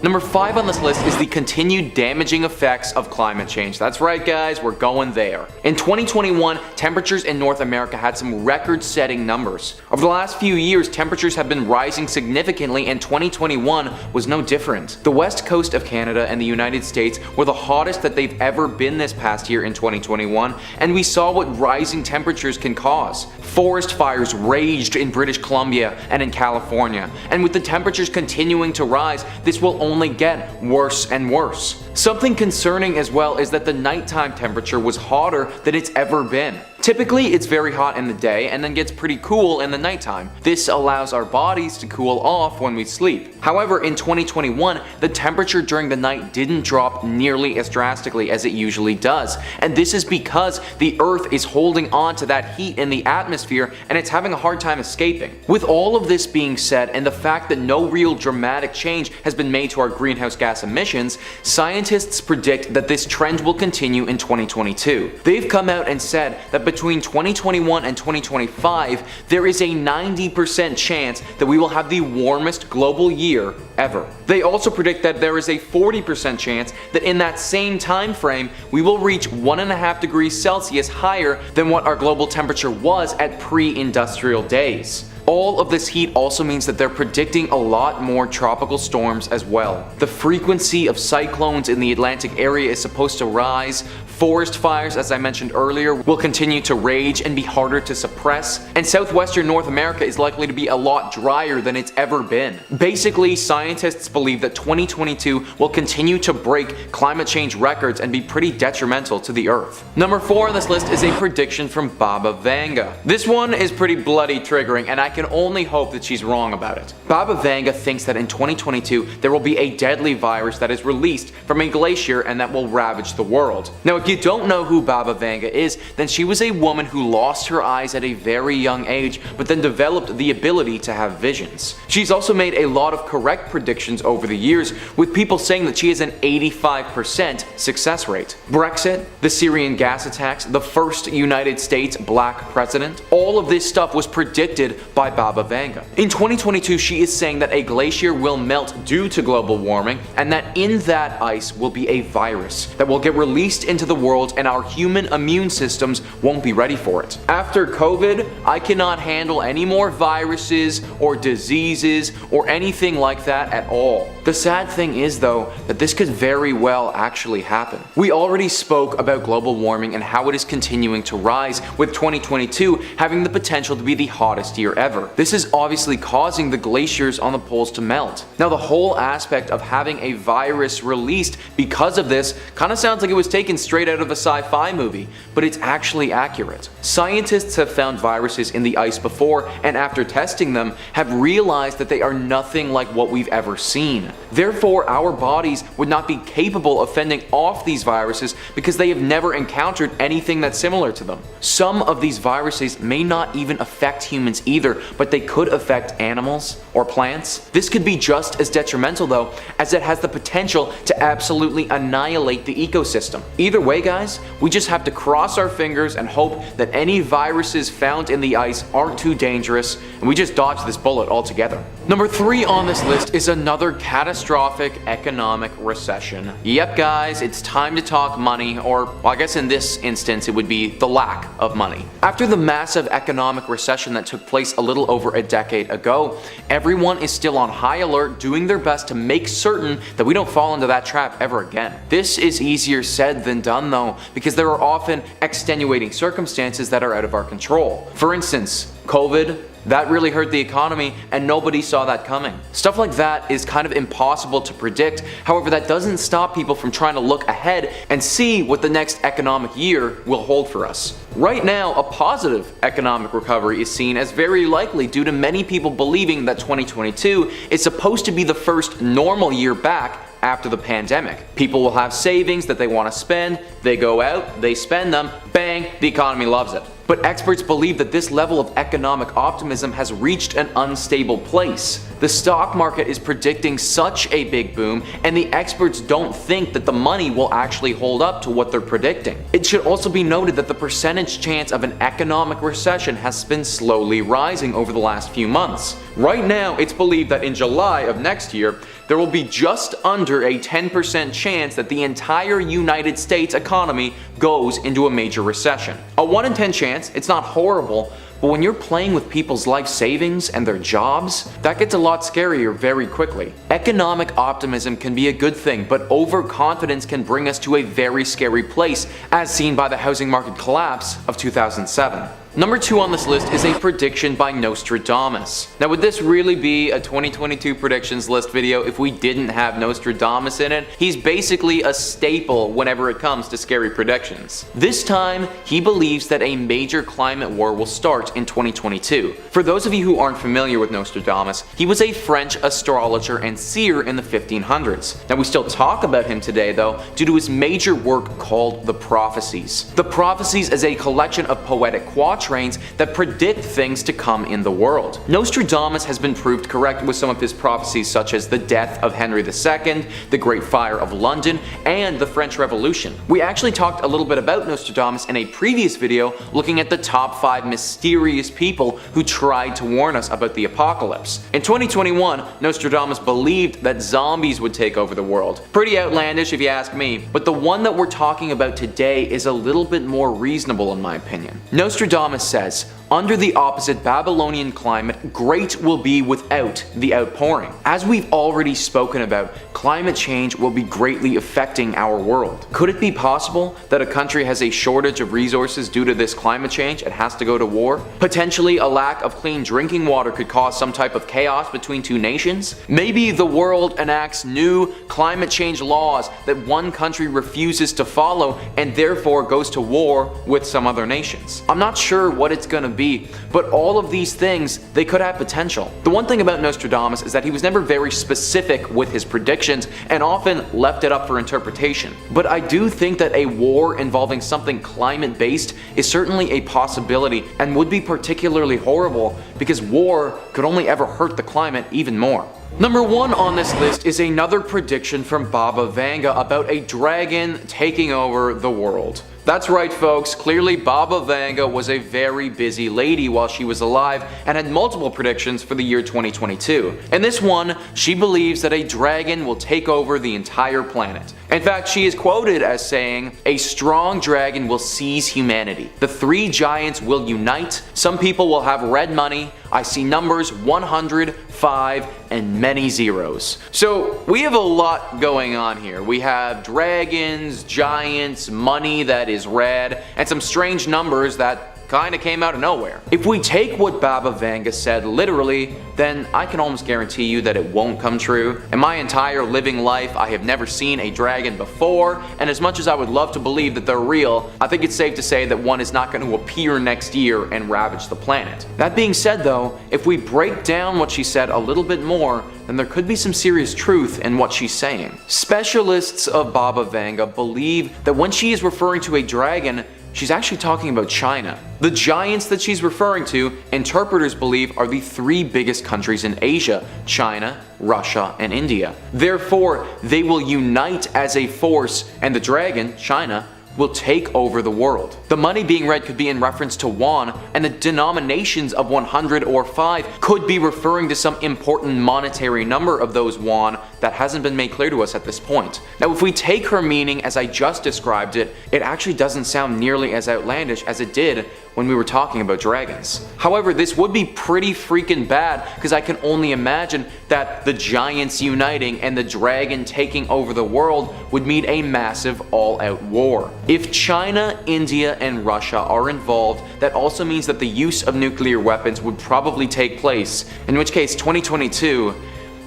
Number 5 on this list is the continued damaging effects of climate change. That's right guys, we're going there. In 2021, temperatures in North America had some record-setting numbers. Over the last few years, temperatures have been rising significantly and 2021 was no different. The west coast of Canada and the United States were the hottest that they've ever been this past year in 2021, and we saw what rising temperatures can cause. Forest fires raged in British Columbia and in California, and with the temperatures continuing to rise, this will only get worse and worse. Something concerning as well is that the nighttime temperature was hotter than it's ever been. Typically, it's very hot in the day and then gets pretty cool in the nighttime. This allows our bodies to cool off when we sleep. However, in 2021, the temperature during the night didn't drop nearly as drastically as it usually does. And this is because the Earth is holding on to that heat in the atmosphere and it's having a hard time escaping. With all of this being said, and the fact that no real dramatic change has been made to our greenhouse gas emissions, scientists predict that this trend will continue in 2022. They've come out and said that between 2021 and 2025, there is a 90% chance that we will have the warmest global year ever. They also predict that there is a 40% chance that in that same time frame, we will reach 1.5 degrees Celsius higher than what our global temperature was at pre-industrial days. All of this heat also means that they're predicting a lot more tropical storms as well. The frequency of cyclones in the Atlantic area is supposed to rise. Forest fires, as I mentioned earlier, will continue to rage and be harder to suppress. And southwestern North America is likely to be a lot drier than it's ever been. Basically, scientists believe that 2022 will continue to break climate change records and be pretty detrimental to the Earth. Number 4 on this list is a prediction from Baba Vanga. This one is pretty bloody triggering, and I can only hope that she's wrong about it. Baba Vanga thinks that in 2022 there will be a deadly virus that is released from a glacier and that will ravage the world. Now, if you don't know who Baba Vanga is, then she was a woman who lost her eyes at a very young age, but then developed the ability to have visions. She's also made a lot of correct predictions over the years, with people saying that she has an 85% success rate. Brexit, the Syrian gas attacks, the first United States black president, all of this stuff was predicted by Baba Vanga. In 2022, she is saying that a glacier will melt due to global warming, and that in that ice will be a virus that will get released into the world and our human immune systems won't be ready for it. After COVID, I cannot handle any more viruses or diseases or anything like that at all. The sad thing is though, that this could very well actually happen. We already spoke about global warming and how it is continuing to rise, with 2022 having the potential to be the hottest year ever. This is obviously causing the glaciers on the poles to melt. Now, the whole aspect of having a virus released because of this kind of sounds like it was taken straight out of a sci-fi movie, but it's actually accurate. Scientists have found viruses in the ice before, and after testing them, have realized that they are nothing like what we've ever seen. Therefore, our bodies would not be capable of fending off these viruses because they have never encountered anything that's similar to them. Some of these viruses may not even affect humans either, but they could affect animals or plants. This could be just as detrimental though, as it has the potential to absolutely annihilate the ecosystem. Either way guys, we just have to cross our fingers and hope that any viruses found in the ice aren't too dangerous, and we just dodge this bullet altogether. Number 3 on this list is another catastrophic economic recession. Yep guys, it's time to talk money, or well, I guess in this instance it would be the lack of money. After the massive economic recession that took place a little over a decade ago, everyone is still on high alert, doing their best to make certain that we don't fall into that trap ever again. This is easier said than done though, because there are often extenuating circumstances that are out of our control. For instance, COVID. That really hurt the economy and nobody saw that coming. Stuff like that is kind of impossible to predict. However, that doesn't stop people from trying to look ahead and see what the next economic year will hold for us. Right now, a positive economic recovery is seen as very likely due to many people believing that 2022 is supposed to be the first normal year back after the pandemic. People will have savings that they want to spend, they go out, they spend them, bang, the economy loves it. But experts believe that this level of economic optimism has reached an unstable place. The stock market is predicting such a big boom, and the experts don't think that the money will actually hold up to what they're predicting. It should also be noted that the percentage chance of an economic recession has been slowly rising over the last few months. Right now, it's believed that in July of next year, there will be just under a 10% chance that the entire United States economy goes into a major recession. A 1 in 10 chance, it's not horrible, but when you're playing with people's life savings and their jobs, that gets a lot scarier very quickly. Economic optimism can be a good thing, but overconfidence can bring us to a very scary place, as seen by the housing market collapse of 2007. Number 2 on this list is a prediction by Nostradamus. Now, would this really be a 2022 predictions list video if we didn't have Nostradamus in it? He's basically a staple whenever it comes to scary predictions. This time, he believes that a major climate war will start in 2022. For those of you who aren't familiar with Nostradamus, he was a French astrologer and seer in the 1500s. Now, we still talk about him today though, due to his major work called The Prophecies. The Prophecies is a collection of poetic quatrains that predict things to come in the world. Nostradamus has been proved correct with some of his prophecies, such as the death of Henry II, the Great Fire of London, and the French Revolution. We actually talked a little bit about Nostradamus in a previous video looking at the top 5 mysterious people who tried to warn us about the apocalypse. In 2021, Nostradamus believed that zombies would take over the world. Pretty outlandish if you ask me, but the one that we're talking about today is a little bit more reasonable in my opinion. Nostradamus says, under the opposite Babylonian climate, great will be without the outpouring. As we've already spoken about, climate change will be greatly affecting our world. Could it be possible that a country has a shortage of resources due to this climate change and has to go to war? Potentially, a lack of clean drinking water could cause some type of chaos between 2 nations? Maybe the world enacts new climate change laws that one country refuses to follow and therefore goes to war with some other nations. I'm not sure what it's gonna be, but all of these things, they could have potential. The one thing about Nostradamus is that he was never very specific with his predictions and often left it up for interpretation. But I do think that a war involving something climate based is certainly a possibility and would be particularly horrible because war could only ever hurt the climate even more. Number 1 on this list is another prediction from Baba Vanga about a dragon taking over the world. That's right folks, clearly Baba Vanga was a very busy lady while she was alive and had multiple predictions for the year 2022. In this one, she believes that a dragon will take over the entire planet. In fact, she is quoted as saying, "A strong dragon will seize humanity. The 3 giants will unite. Some people will have red money. I see numbers 100, 5, and many zeros." So we have a lot going on here. We have dragons, giants, money that is red, and some strange numbers that kinda came out of nowhere. If we take what Baba Vanga said literally, then I can almost guarantee you that it won't come true. In my entire living life, I have never seen a dragon before, and as much as I would love to believe that they're real, I think it's safe to say that one is not going to appear next year and ravage the planet. That being said though, if we break down what she said a little bit more, then there could be some serious truth in what she's saying. Specialists of Baba Vanga believe that when she is referring to a dragon, she's actually talking about China. The giants that she's referring to, interpreters believe are the 3 biggest countries in Asia: China, Russia, and India. Therefore, they will unite as a force, and the dragon, China, will take over the world. The money being read could be in reference to yuan, and the denominations of 100 or 5 could be referring to some important monetary number of those yuan that hasn't been made clear to us at this point. Now, if we take her meaning as I just described it, it actually doesn't sound nearly as outlandish as it did when we were talking about dragons. However, this would be pretty freaking bad because I can only imagine that the giants uniting and the dragon taking over the world would mean a massive all-out war. If China, India, and Russia are involved, that also means that the use of nuclear weapons would probably take place, in which case 2022,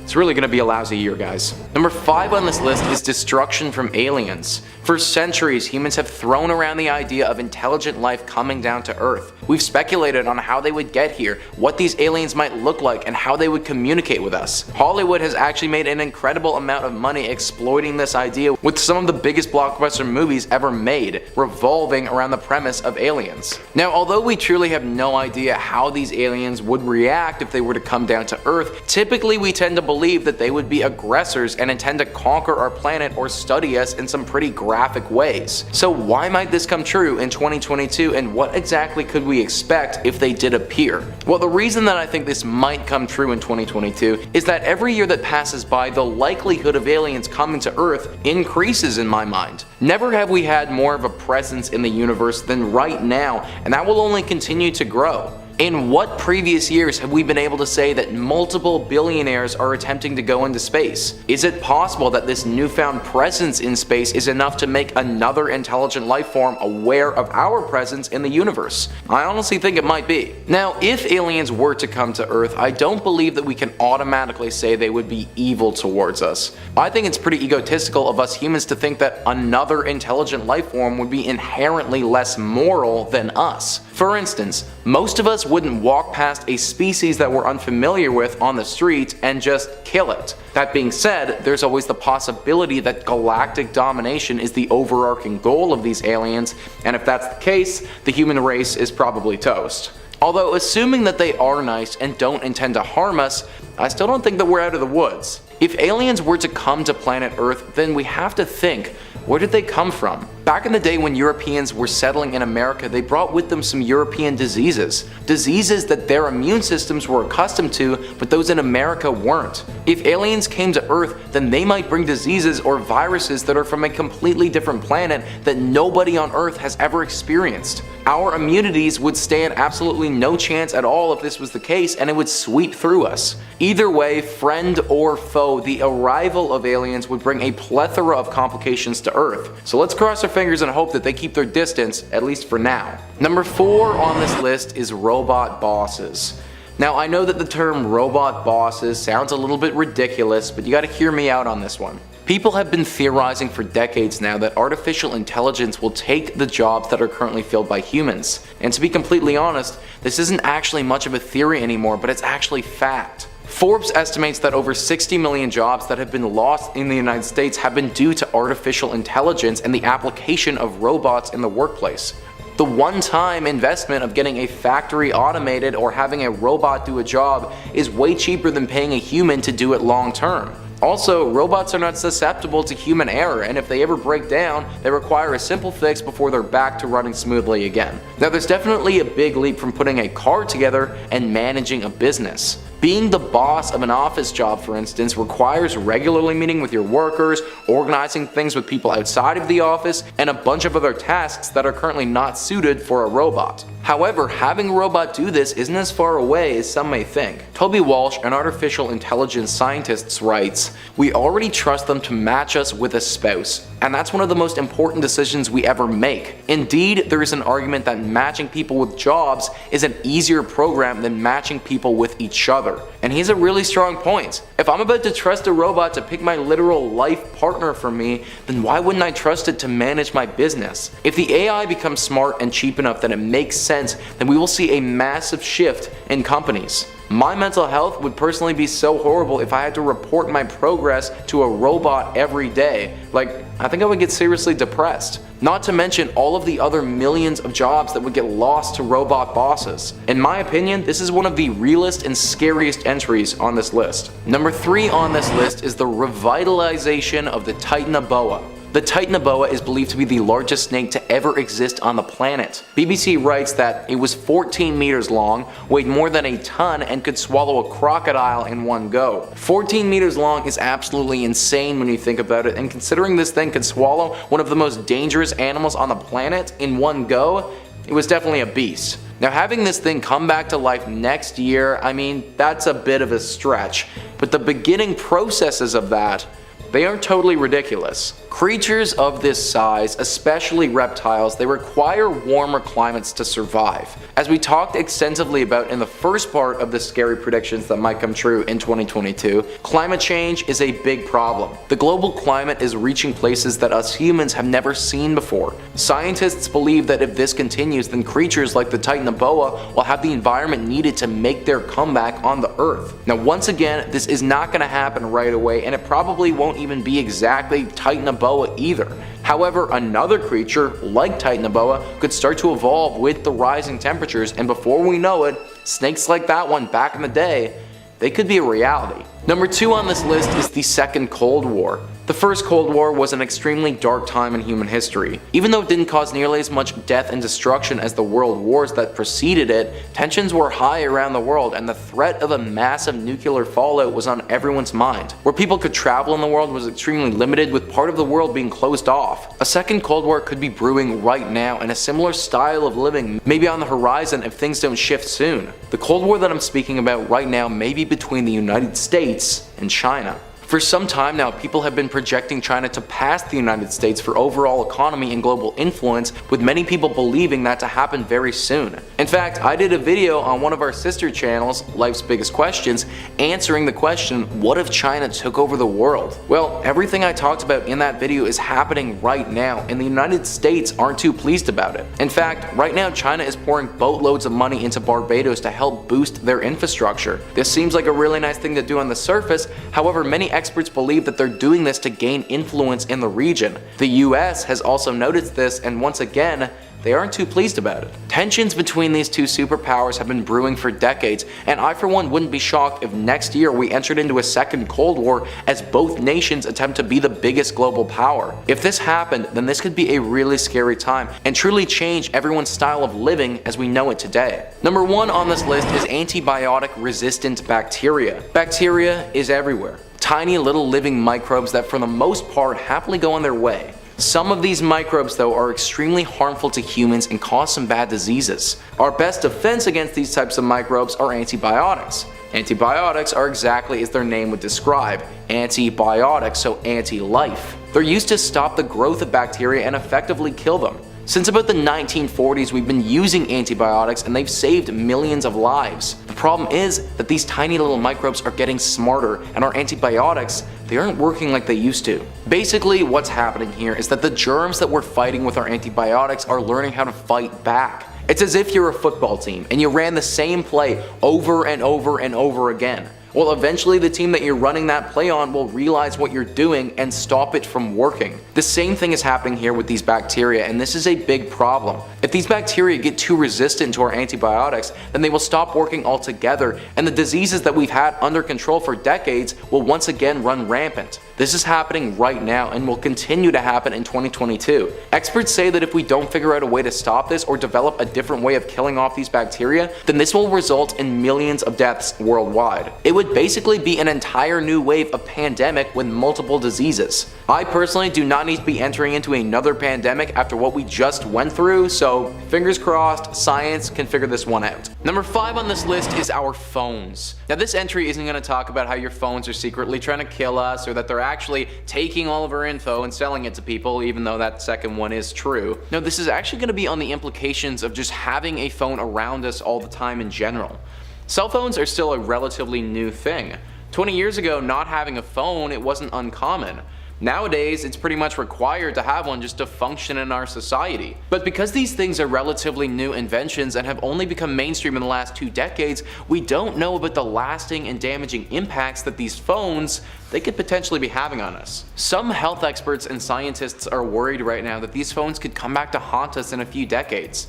it's really going to be a lousy year, guys. Number 5 on this list is destruction from aliens. For centuries, humans have thrown around the idea of intelligent life coming down to Earth. We've speculated on how they would get here, what these aliens might look like, and how they would communicate with us. Hollywood has actually made an incredible amount of money exploiting this idea, with some of the biggest blockbuster movies ever made revolving around the premise of aliens. Now, although we truly have no idea how these aliens would react if they were to come down to Earth, typically we tend to believe that they would be aggressors and intend to conquer our planet or study us in some pretty graphic ways. So why might this come true in 2022, and what exactly could we expect if they did appear? Well, the reason that I think this might come true in 2022 is that every year that passes by, the likelihood of aliens coming to Earth increases in my mind. Never have we had more of a presence in the universe than right now, and that will only continue to grow. In what previous years have we been able to say that multiple billionaires are attempting to go into space? Is it possible that this newfound presence in space is enough to make another intelligent life form aware of our presence in the universe? I honestly think it might be. Now, if aliens were to come to Earth, I don't believe that we can automatically say they would be evil towards us. I think it's pretty egotistical of us humans to think that another intelligent life form would be inherently less moral than us. For instance, most of us wouldn't walk past a species that we're unfamiliar with on the street and just kill it. That being said, there's always the possibility that galactic domination is the overarching goal of these aliens, and if that's the case, the human race is probably toast. Although, assuming that they are nice and don't intend to harm us, I still don't think that we're out of the woods. If aliens were to come to planet Earth, then we have to think, where did they come from? Back in the day when Europeans were settling in America, they brought with them some European diseases. Diseases that their immune systems were accustomed to, but those in America weren't. If aliens came to Earth, then they might bring diseases or viruses that are from a completely different planet that nobody on Earth has ever experienced. Our immunities would stand absolutely no chance at all if this was the case, and it would sweep through us. Either way, friend or foe, the arrival of aliens would bring a plethora of complications to Earth. So let's cross our fingers and hope that they keep their distance, at least for now. Number 4 on this list is robot bosses. Now, I know that the term robot bosses sounds a little bit ridiculous, but you gotta hear me out on this one. People have been theorizing for decades now that artificial intelligence will take the jobs that are currently filled by humans. And to be completely honest, this isn't actually much of a theory anymore, but it's actually fact. Forbes estimates that over 60 million jobs that have been lost in the United States have been due to artificial intelligence and the application of robots in the workplace. The one-time investment of getting a factory automated or having a robot do a job is way cheaper than paying a human to do it long-term. Also, robots are not susceptible to human error, and if they ever break down, they require a simple fix before they're back to running smoothly again. Now, there's definitely a big leap from putting a car together and managing a business. Being the boss of an office job, for instance, requires regularly meeting with your workers, organizing things with people outside of the office, and a bunch of other tasks that are currently not suited for a robot. However, having a robot do this isn't as far away as some may think. Toby Walsh, an artificial intelligence scientist, writes, "We already trust them to match us with a spouse, and that's one of the most important decisions we ever make. Indeed, there is an argument that matching people with jobs is an easier program than matching people with each other." And he's a really strong point. If I'm about to trust a robot to pick my literal life partner for me, then why wouldn't I trust it to manage my business? If the AI becomes smart and cheap enough that it makes sense, then we will see a massive shift in companies. My mental health would personally be so horrible if I had to report my progress to a robot every day. I think I would get seriously depressed. Not to mention all of the other millions of jobs that would get lost to robot bosses. In my opinion, this is one of the realest and scariest entries on this list. Number 3 on this list is the revitalization of the Titanoboa. The Titanoboa is believed to be the largest snake to ever exist on the planet. BBC writes that it was 14 meters long, weighed more than a ton, and could swallow a crocodile in one go. 14 meters long is absolutely insane when you think about it, and considering this thing could swallow one of the most dangerous animals on the planet in one go, it was definitely a beast. Now, having this thing come back to life next year, I mean, that's a bit of a stretch, but the beginning processes of that, they aren't totally ridiculous. Creatures of this size, especially reptiles, they require warmer climates to survive. As we talked extensively about in the first part of the scary predictions that might come true in 2022, climate change is a big problem. The global climate is reaching places that us humans have never seen before. Scientists believe that if this continues, then creatures like the Titanoboa will have the environment needed to make their comeback on the Earth. Now, once again, this is not going to happen right away, and it probably won't even be exactly Titanoboa either. However, another creature like Titanoboa could start to evolve with the rising temperatures, and before we know it, snakes like that one back in the day they could be a reality. Number 2 on this list is the Second Cold War. The First Cold War was an extremely dark time in human history. Even though it didn't cause nearly as much death and destruction as the world wars that preceded it, tensions were high around the world and the threat of a massive nuclear fallout was on everyone's mind. Where people could travel in the world was extremely limited, with part of the world being closed off. A second Cold War could be brewing right now, and a similar style of living may be on the horizon if things don't shift soon. The Cold War that I'm speaking about right now may be between the United States and China. For some time now, people have been projecting China to pass the United States for overall economy and global influence, with many people believing that to happen very soon. In fact, I did a video on one of our sister channels, Life's Biggest Questions, answering the question, what if China took over the world? Well, everything I talked about in that video is happening right now, and the United States aren't too pleased about it. In fact, right now China is pouring boatloads of money into Barbados to help boost their infrastructure. This seems like a really nice thing to do on the surface, however, many experts believe that they're doing this to gain influence in the region. The US has also noticed this, and once again, they aren't too pleased about it. Tensions between these two superpowers have been brewing for decades, and I for one wouldn't be shocked if next year we entered into a second Cold War as both nations attempt to be the biggest global power. If this happened, then this could be a really scary time and truly change everyone's style of living as we know it today. Number 1 on this list is antibiotic resistant bacteria. Bacteria is everywhere. Tiny little living microbes that for the most part happily go on their way. Some of these microbes though are extremely harmful to humans and cause some bad diseases. Our best defense against these types of microbes are antibiotics. Antibiotics are exactly as their name would describe, antibiotics, so anti-life. They're used to stop the growth of bacteria and effectively kill them. Since about the 1940s, we've been using antibiotics and they've saved millions of lives. The problem is that these tiny little microbes are getting smarter, and our antibiotics, they aren't working like they used to. Basically, what's happening here is that the germs that we're fighting with our antibiotics are learning how to fight back. It's as if you're a football team and you ran the same play over and over and over again. Well, eventually the team that you're running that play on will realize what you're doing and stop it from working. The same thing is happening here with these bacteria, and this is a big problem. If these bacteria get too resistant to our antibiotics, then they will stop working altogether, and the diseases that we've had under control for decades will once again run rampant. This is happening right now and will continue to happen in 2022. Experts say that if we don't figure out a way to stop this or develop a different way of killing off these bacteria, then this will result in millions of deaths worldwide. It would basically be an entire new wave of pandemic with multiple diseases. I personally do not need to be entering into another pandemic after what we just went through, so fingers crossed, science can figure this one out. Number 5 on this list is our phones. Now this entry isn't going to talk about how your phones are secretly trying to kill us or that they're actually taking all of our info and selling it to people, even though that second one is true. No, this is actually going to be on the implications of just having a phone around us all the time in general. Cell phones are still a relatively new thing. 20 years ago, not having a phone, it wasn't uncommon. Nowadays, it's pretty much required to have one just to function in our society. But because these things are relatively new inventions and have only become mainstream in the last 2 decades, we don't know about the lasting and damaging impacts that these phones, they could potentially be having on us. Some health experts and scientists are worried right now that these phones could come back to haunt us in a few decades.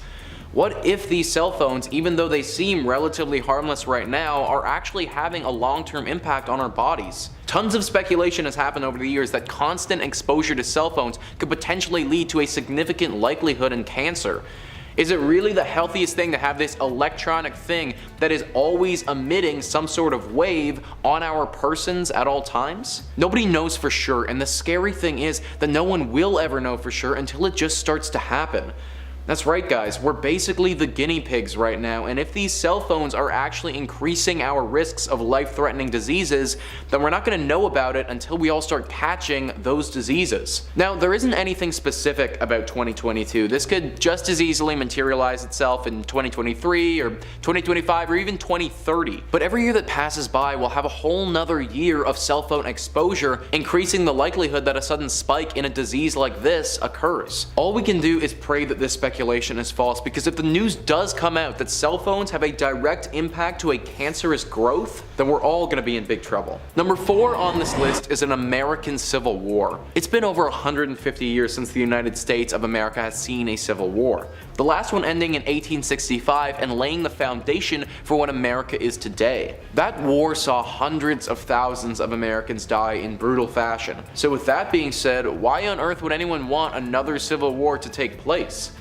What if these cell phones, even though they seem relatively harmless right now, are actually having a long-term impact on our bodies? Tons of speculation has happened over the years that constant exposure to cell phones could potentially lead to a significant likelihood in cancer. Is it really the healthiest thing to have this electronic thing that is always emitting some sort of wave on our persons at all times? Nobody knows for sure, and the scary thing is that no one will ever know for sure until it just starts to happen. That's right guys, we're basically the guinea pigs right now, and if these cell phones are actually increasing our risks of life-threatening diseases, then we're not going to know about it until we all start catching those diseases. Now, there isn't anything specific about 2022. This could just as easily materialize itself in 2023 or 2025 or even 2030. But every year that passes by will have a whole nother year of cell phone exposure, increasing the likelihood that a sudden spike in a disease like this occurs. All we can do is pray that this speculation speculation is false, because if the news does come out that cell phones have a direct impact to a cancerous growth, then we're all going to be in big trouble. Number 4 on this list is an American Civil War. It's been over 150 years since the United States of America has seen a civil war. The last one ending in 1865 and laying the foundation for what America is today. That war saw hundreds of thousands of Americans die in brutal fashion. So with that being said, why on earth would anyone want another civil war to take place?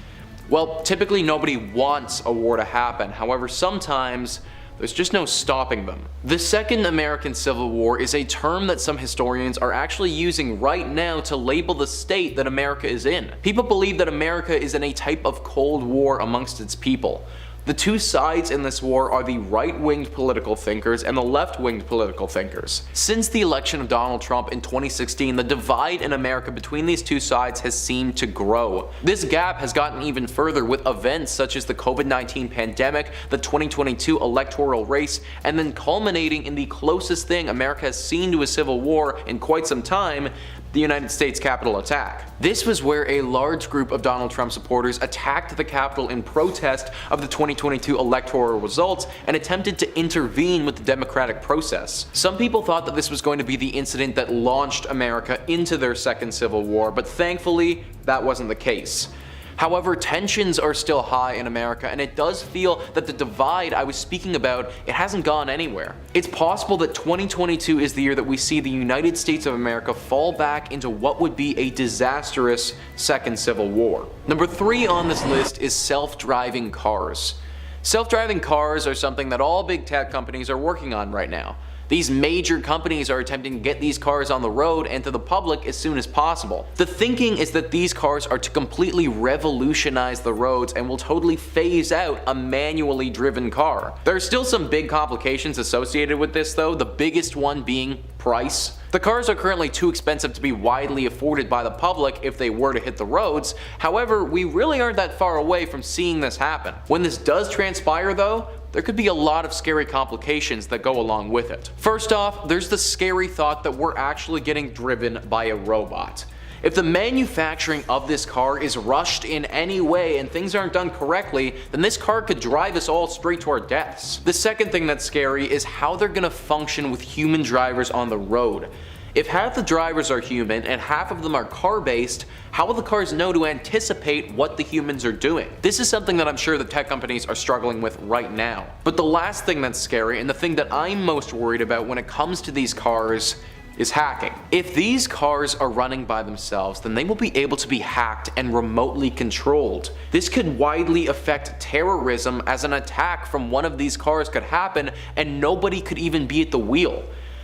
Well, typically nobody wants a war to happen. However, sometimes there's just no stopping them. The Second American Civil War is a term that some historians are actually using right now to label the state that America is in. People believe that America is in a type of Cold War amongst its people. The two sides in this war are the right-winged political thinkers and the left-winged political thinkers. Since the election of Donald Trump in 2016, the divide in America between these two sides has seemed to grow. This gap has gotten even further with events such as the COVID-19 pandemic, the 2022 electoral race, and then culminating in the closest thing America has seen to a civil war in quite some time, the United States Capitol attack. This was where a large group of Donald Trump supporters attacked the Capitol in protest of the 2022 electoral results and attempted to intervene with the democratic process. Some people thought that this was going to be the incident that launched America into their second civil war, but thankfully that wasn't the case. However, tensions are still high in America, and it does feel that the divide I was speaking about, it hasn't gone anywhere. It's possible that 2022 is the year that we see the United States of America fall back into what would be a disastrous second civil war. Number 3 on this list is self-driving cars. Self-driving cars are something that all big tech companies are working on right now. These major companies are attempting to get these cars on the road and to the public as soon as possible. The thinking is that these cars are to completely revolutionize the roads and will totally phase out a manually driven car. There are still some big complications associated with this though, the biggest one being price. The cars are currently too expensive to be widely afforded by the public if they were to hit the roads. However, we really aren't that far away from seeing this happen. When this does transpire though, there could be a lot of scary complications that go along with it. First off, there's the scary thought that we're actually getting driven by a robot. If the manufacturing of this car is rushed in any way and things aren't done correctly, then this car could drive us all straight to our deaths. The second thing that's scary is how they're gonna function with human drivers on the road. If half the drivers are human and half of them are car-based, how will the cars know to anticipate what the humans are doing? This is something that I'm sure the tech companies are struggling with right now. But the last thing that's scary, and the thing that I'm most worried about when it comes to these cars, is hacking. If these cars are running by themselves, then they will be able to be hacked and remotely controlled. This could widely affect terrorism, as an attack from one of these cars could happen and nobody could even be at the wheel.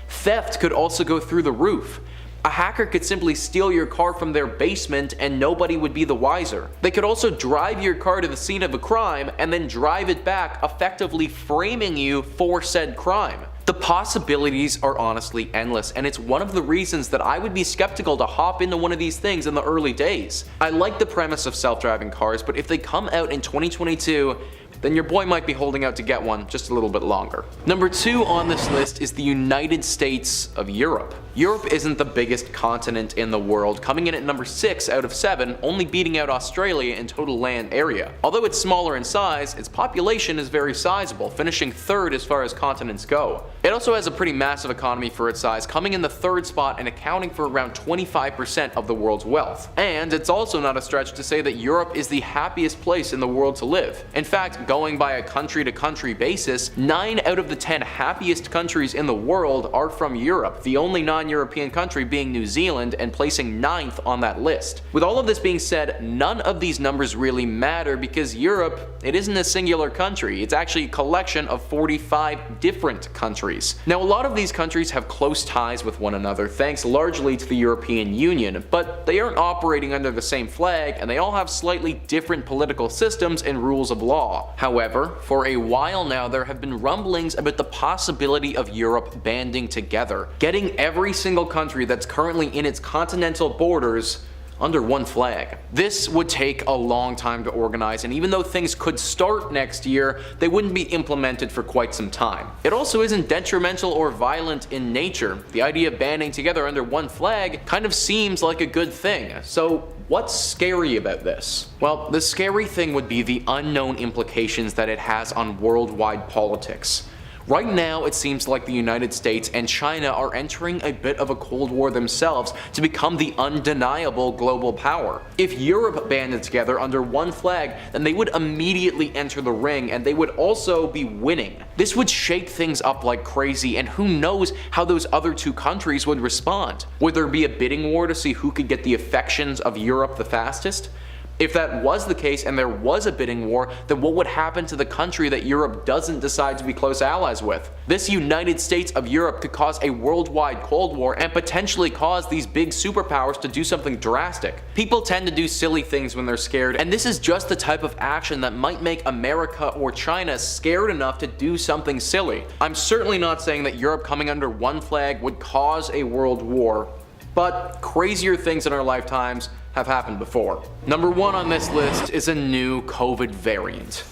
Theft could also go through the roof. A hacker could simply steal your car from their basement and nobody would be the wiser. They could also drive your car to the scene of a crime and then drive it back, effectively framing you for said crime. The possibilities are honestly endless, and it's one of the reasons that I would be skeptical to hop into one of these things in the early days. I like the premise of self-driving cars, but if they come out in 2022, then your boy might be holding out to get one just a little bit longer. Number 2 on this list is the United States of Europe. Europe isn't the biggest continent in the world, coming in at number 6 out of 7, only beating out Australia in total land area. Although it's smaller in size, its population is very sizable, finishing 3rd as far as continents go. It also has a pretty massive economy for its size, coming in the 3rd spot and accounting for around 25% of the world's wealth. And it's also not a stretch to say that Europe is the happiest place in the world to live. In fact, going by a country-to-country basis, 9 out of the 10 happiest countries in the world are from Europe, the only non-European country being New Zealand, and placing 9th on that list. With all of this being said, none of these numbers really matter because Europe, it isn't a singular country, it's actually a collection of 45 different countries. Now, a lot of these countries have close ties with one another thanks largely to the European Union, but they aren't operating under the same flag and they all have slightly different political systems and rules of law. However, for a while now there have been rumblings about the possibility of Europe banding together, getting every single country that's currently in its continental borders under one flag. This would take a long time to organize, and even though things could start next year, they wouldn't be implemented for quite some time. It also isn't detrimental or violent in nature. The idea of banding together under one flag kind of seems like a good thing. So what's scary about this? Well, the scary thing would be the unknown implications that it has on worldwide politics. Right now, it seems like the United States and China are entering a bit of a Cold War themselves to become the undeniable global power. If Europe banded together under one flag, then they would immediately enter the ring, and they would also be winning. This would shake things up like crazy, and who knows how those other two countries would respond. Would there be a bidding war to see who could get the affections of Europe the fastest? If that was the case and there was a bidding war, then what would happen to the country that Europe doesn't decide to be close allies with? This United States of Europe could cause a worldwide Cold War and potentially cause these big superpowers to do something drastic. People tend to do silly things when they're scared, and this is just the type of action that might make America or China scared enough to do something silly. I'm certainly not saying that Europe coming under one flag would cause a world war, but crazier things in our lifetimes have happened before. Number 1 on this list is a new COVID variant.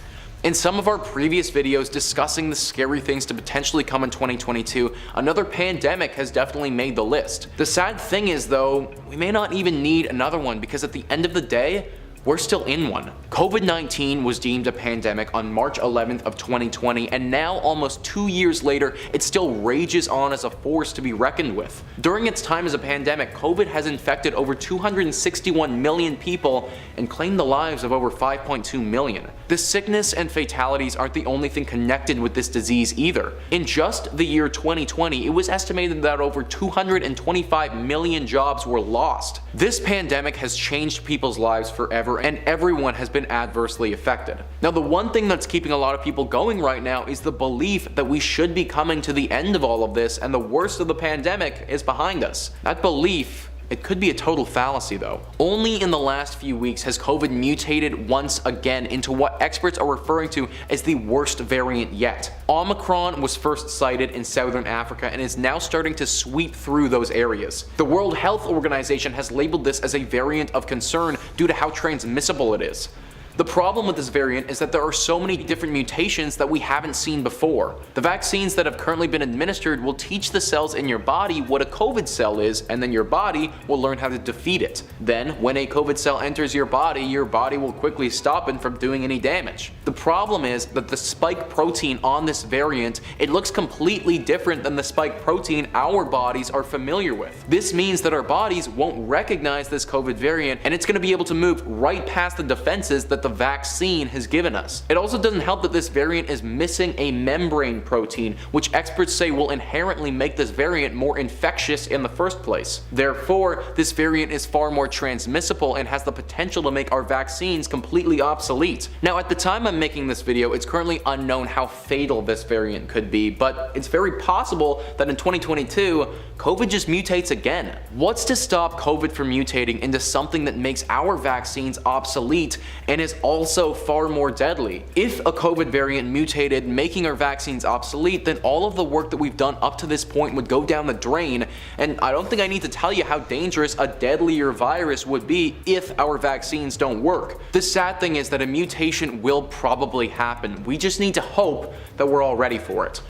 In some of our previous videos discussing the scary things to potentially come in 2022, another pandemic has definitely made the list. The sad thing is though, we may not even need another one, because at the end of the day, we're still in one. COVID-19 was deemed a pandemic on March 11th of 2020, and now almost 2 years later, it still rages on as a force to be reckoned with. During its time as a pandemic, COVID has infected over 261 million people and claimed the lives of over 5.2 million. The sickness and fatalities aren't the only thing connected with this disease either. In just the year 2020, it was estimated that over 225 million jobs were lost. This pandemic has changed people's lives forever, and everyone has been adversely affected. Now, the one thing that's keeping a lot of people going right now is the belief that we should be coming to the end of all of this and the worst of the pandemic is behind us. That belief, it could be a total fallacy though. Only in the last few weeks has COVID mutated once again into what experts are referring to as the worst variant yet. Omicron was first cited in Southern Africa and is now starting to sweep through those areas. The World Health Organization has labeled this as a variant of concern due to how transmissible it is. The problem with this variant is that there are so many different mutations that we haven't seen before. The vaccines that have currently been administered will teach the cells in your body what a COVID cell is, and then your body will learn how to defeat it. Then, when a COVID cell enters your body will quickly stop it from doing any damage. The problem is that the spike protein on this variant, it looks completely different than the spike protein our bodies are familiar with. This means that our bodies won't recognize this COVID variant, and it's going to be able to move right past the defenses that the vaccine has given us. It also doesn't help that this variant is missing a membrane protein, which experts say will inherently make this variant more infectious in the first place. Therefore, this variant is far more transmissible and has the potential to make our vaccines completely obsolete. Now, at the time I'm making this video, it's currently unknown how fatal this variant could be, but it's very possible that in 2022, COVID just mutates again. What's to stop COVID from mutating into something that makes our vaccines obsolete and is also far more deadly? If a COVID variant mutated, making our vaccines obsolete, then all of the work that we've done up to this point would go down the drain, and I don't think I need to tell you how dangerous a deadlier virus would be if our vaccines don't work. The sad thing is that a mutation will probably happen. We just need to hope that we're all ready for it.